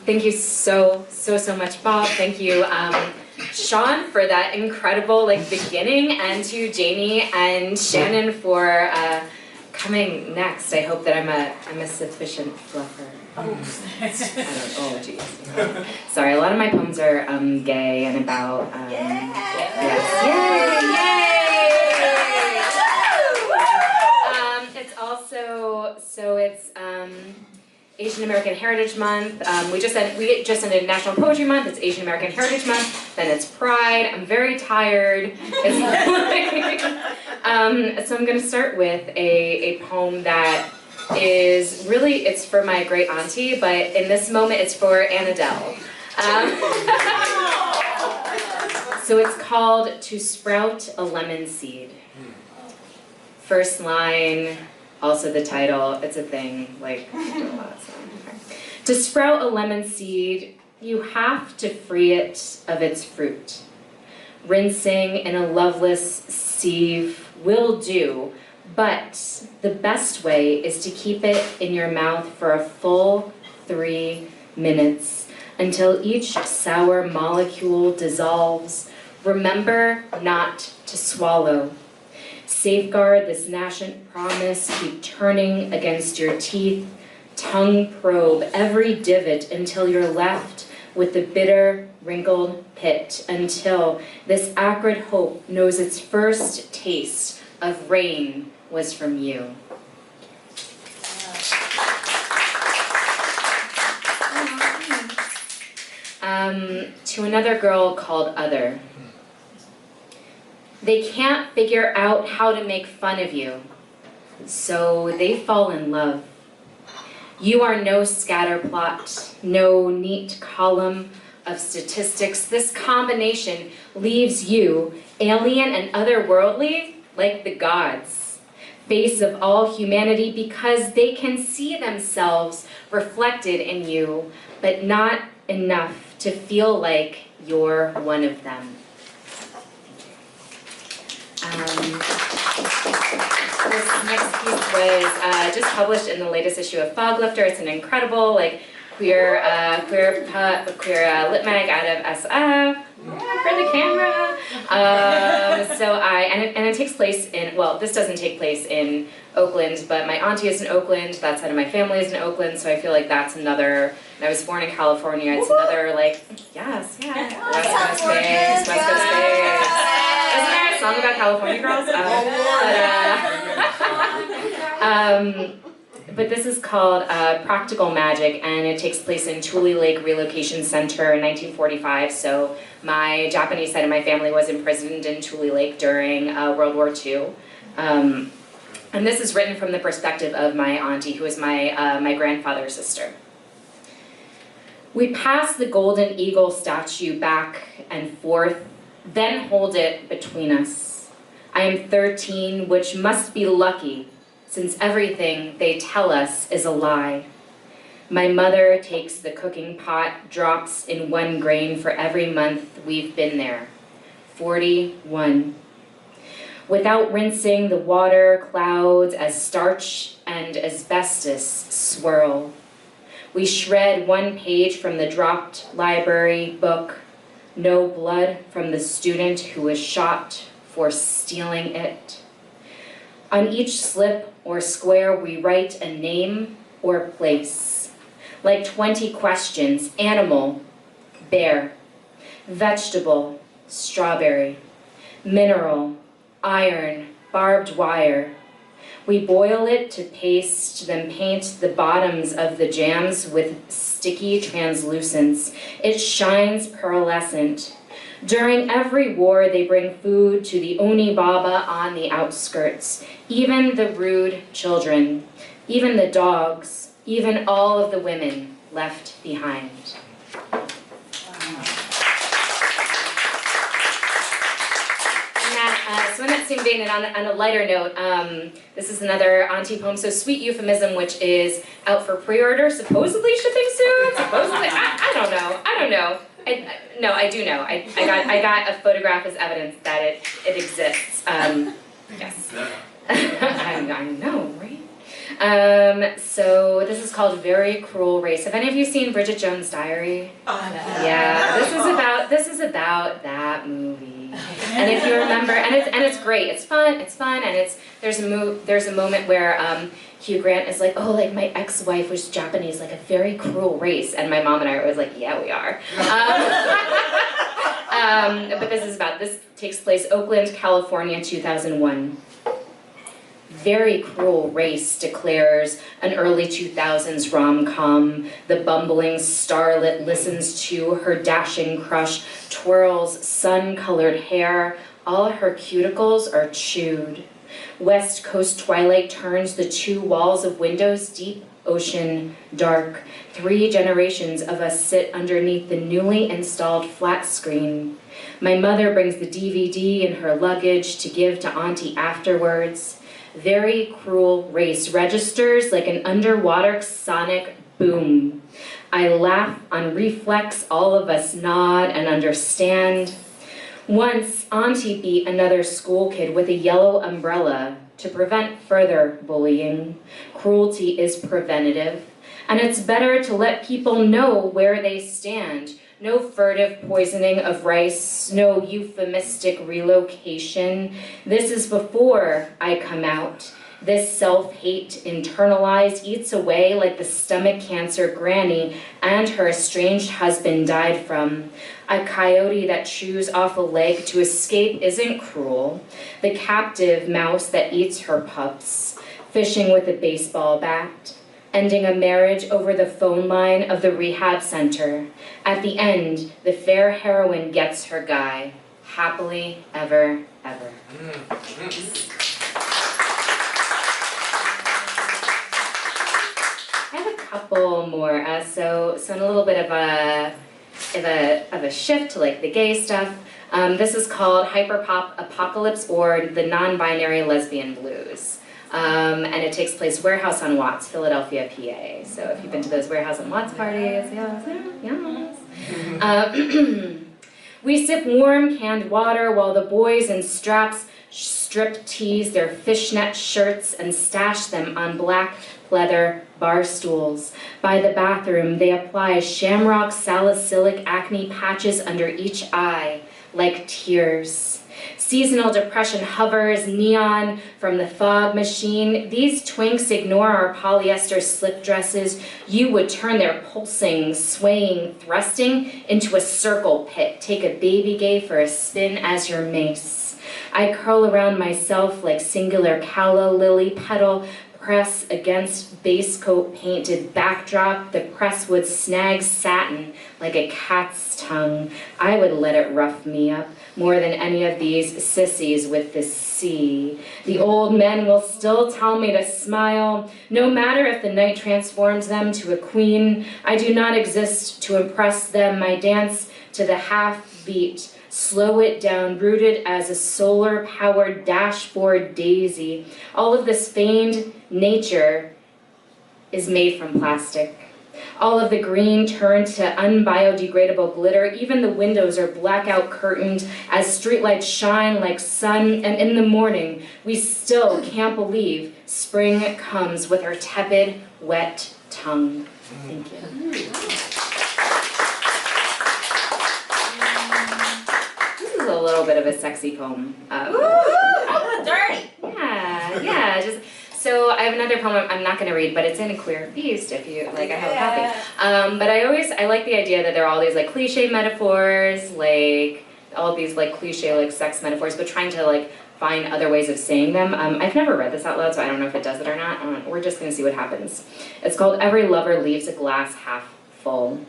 Thank you so much, Bob. Thank you, Sean, for that incredible beginning, and to Jamie and Shannon for coming next. I hope that I'm a sufficient fluffer. Oh geez. Sorry, a lot of my poems are gay and about yes. Yay! It's also it's Asian American Heritage Month. We just ended National Poetry Month. It's Asian American Heritage Month. Then it's Pride. I'm very tired. So I'm going to start with a poem that is really, it's for my great auntie, but in this moment it's for Annadelle. So it's called To Sprout a Lemon Seed. First line, also the title, it's a thing, To sprout a lemon seed, you have to free it of its fruit. Rinsing in a loveless sieve will do, but the best way is to keep it in your mouth for a full 3 minutes until each sour molecule dissolves. Remember not to swallow. Safeguard this nascent promise, keep turning against your teeth, tongue probe every divot until you're left with the bitter, wrinkled pit, until this acrid hope knows its first taste of rain was from you. To another girl called Other. They can't figure out how to make fun of you, so they fall in love. You are no scatterplot, no neat column of statistics. This combination leaves you, alien and otherworldly, like the gods, face of all humanity, because they can see themselves reflected in you, but not enough to feel like you're one of them. This next piece was just published in the latest issue of Foglifter. It's an incredible queer lit mag out of SF for the camera. And it takes place in, well, this doesn't take place in Oakland, but my auntie is in Oakland. That side of my family is in Oakland, so I feel like that's another. And I was born in California. It's another West Coast space. Isn't there a song about California girls? But this is called Practical Magic, and it takes place in Tule Lake Relocation Center in 1945. So my Japanese side of my family was imprisoned in Tule Lake during World War II. And this is written from the perspective of my auntie, who is my grandfather's sister. We pass the golden eagle statue back and forth, then hold it between us. I am 13, which must be lucky, since everything they tell us is a lie. My mother takes the cooking pot, drops in 1 grain for every month we've been there. 41. Without rinsing, the water clouds as starch and asbestos swirl. We shred 1 page from the dropped library book. No blood from the student who was shot for stealing it. On each slip or square, we write a name or place. Like 20 questions: animal, bear; vegetable, strawberry; mineral, iron, barbed wire. We boil it to paste, then paint the bottoms of the jams with sticky translucence. It shines pearlescent. During every war, they bring food to the Oni Baba on the outskirts. Even the rude children, even the dogs, even all of the women left behind. So in that same vein, and on a lighter note, this is another auntie poem, so Sweet Euphemism, which is out for pre-order, supposedly shipping soon, supposedly, I don't know. No, I do know. I got a photograph as evidence that it exists. Yes. I know, right? So this is called Very Cruel Race. Have any of you seen Bridget Jones' Diary? Yeah, this is about that movie. And if you remember, and it's great. It's fun, and there's a moment where Hugh Grant is like, oh, like my ex-wife was Japanese, like a very cruel race, and my mom and I were always like, yeah, we are. But this takes place Oakland, California, 2001. Very Cruel Race declares an early 2000s rom-com. The bumbling starlet listens to her dashing crush, twirls sun-colored hair. All her cuticles are chewed. West Coast twilight turns the two walls of windows deep, ocean, dark. 3 generations of us sit underneath the newly installed flat screen. My mother brings the DVD in her luggage to give to Auntie afterwards. Very Cruel Race registers like an underwater sonic boom. I laugh on reflex, all of us nod and understand. Once, Auntie beat another school kid with a yellow umbrella to prevent further bullying. Cruelty is preventative, and it's better to let people know where they stand. No furtive poisoning of rice, no euphemistic relocation. This is before I come out. This self-hate internalized eats away like the stomach cancer granny and her estranged husband died from. A coyote that chews off a leg to escape isn't cruel. The captive mouse that eats her pups. Fishing with a baseball bat. Ending a marriage over the phone line of the rehab center. At the end, the fair heroine gets her guy. Happily ever, ever. I have a couple more. So in a little bit of a shift to like the gay stuff. This is called Hyperpop Apocalypse, or the Non-Binary Lesbian Blues. And it takes place Warehouse on Watts, Philadelphia, PA. So if you've been to those Warehouse on Watts parties, yes. We sip warm canned water while the boys in straps strip tease their fishnet shirts and stash them on black leather bar stools. By the bathroom, they apply shamrock salicylic acne patches under each eye, like tears. Seasonal depression hovers neon from the fog machine. These twinks ignore our polyester slip dresses. You would turn their pulsing, swaying, thrusting into a circle pit. Take a baby gay for a spin as your mace. I curl around myself like singular calla lily petal, press against base coat painted backdrop. The press would snag satin like a cat's tongue. I would let it rough me up more than any of these sissies with the C. The old men will still tell me to smile, no matter if the night transforms them to a queen. I do not exist to impress them. I dance to the half beat, slow it down, rooted as a solar-powered dashboard daisy. All of this feigned nature is made from plastic. All of the green turned to unbiodegradable glitter. Even the windows are blackout curtained as streetlights shine like sun. And in the morning, we still can't believe spring comes with her tepid, wet tongue. Thank you. This is a little bit of a sexy poem. Dirty! Yeah, just... So I have another poem I'm not going to read, but it's in a queer feast if you, like, I have a copy. But I like the idea that there are all these, like, cliche metaphors, like, all these, like, cliche, like, sex metaphors, but trying to, like, find other ways of saying them. I've never read this out loud, so I don't know if it does it or not. We're just going to see what happens. It's called Every Lover Leaves a Glass Half Full.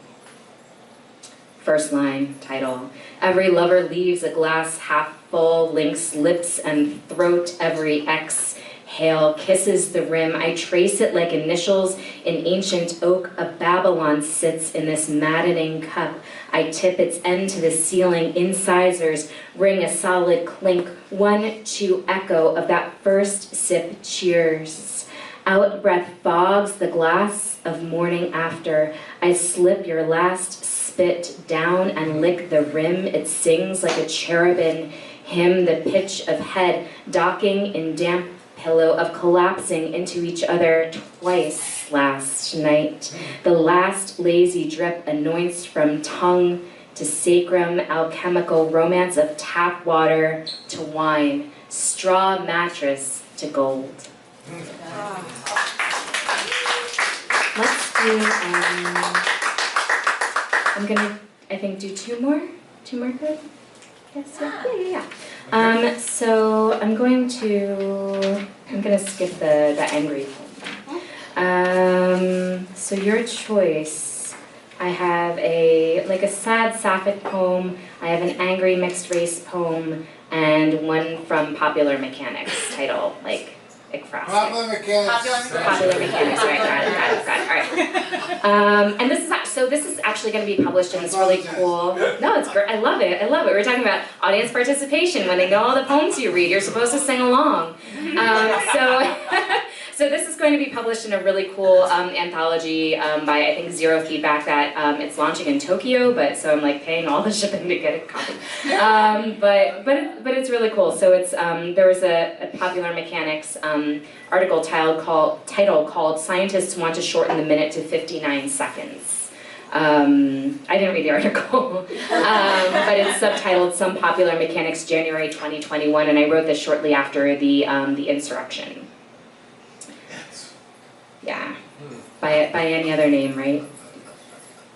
First line, title. Every lover leaves a glass half full, links lips and throat, every exhale kisses the rim. I trace it like initials in ancient oak. A Babylon sits in this maddening cup. I tip its end to the ceiling. Incisors ring a solid clink. 1, 2 echo of that first sip. Cheers. Out breath fogs the glass of morning after. I slip your last spit down and lick the rim. It sings like a cherubim hymn, the pitch of head docking in damp pillow of collapsing into each other twice last night. The last lazy drip anoints from tongue to sacrum, alchemical romance of tap water to wine, straw mattress to gold. Let's do, I'm gonna, I think, do two more good? Yes, yeah. So I'm gonna skip the angry poem. So your choice, I have a sad sapphic poem, I have an angry mixed race poem, and one from Popular Mechanics title, like frosting. Popular Mechanics. Popular Mechanics, right, got it, all right. And this is actually going to be published in this really cool, no, it's great, I love it. We're talking about audience participation. When they know all the poems you read, you're supposed to sing along. So this is going to be published in a really cool anthology by, I think, Zero Feedback, that it's launching in Tokyo, so I'm like paying all the shipping to get a copy. But it's really cool. So it's there was a Popular Mechanics article titled called "Scientists Want to Shorten the Minute to 59 Seconds." I didn't read the article, but it's subtitled "Some Popular Mechanics, January 2021," and I wrote this shortly after the insurrection. Yeah, by any other name, right?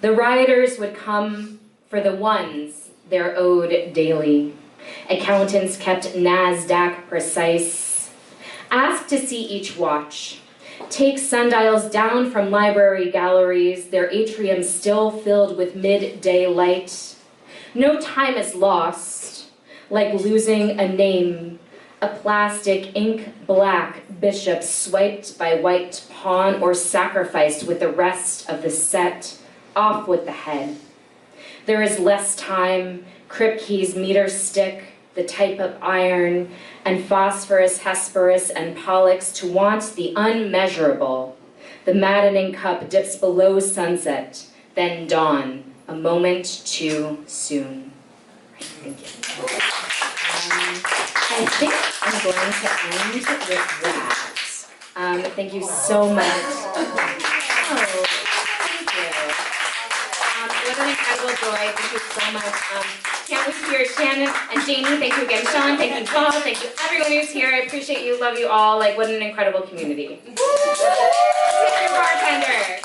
The rioters would come for the ones they're owed daily. Accountants kept NASDAQ precise. Asked to see each watch. Take sundials down from library galleries, their atriums still filled with midday light. No time is lost, like losing a name. A plastic ink black bishop swiped by white pawn or sacrificed with the rest of the set, off with the head. There is less time, Kripke's meter stick, the type of iron, and phosphorus, Hesperus, and Pollux to want the unmeasurable. The maddening cup dips below sunset, then dawn, a moment too soon. Thank you. I think I'm going to end with that. Thank you so much. Oh, thank you. What an incredible joy. Thank you so much. Can't wait to hear Shannon and Jamie. Thank you again, Sean. Thank you, Paul. Thank you, everyone who's here. I appreciate you. Love you all. What an incredible community. Tip your bartender.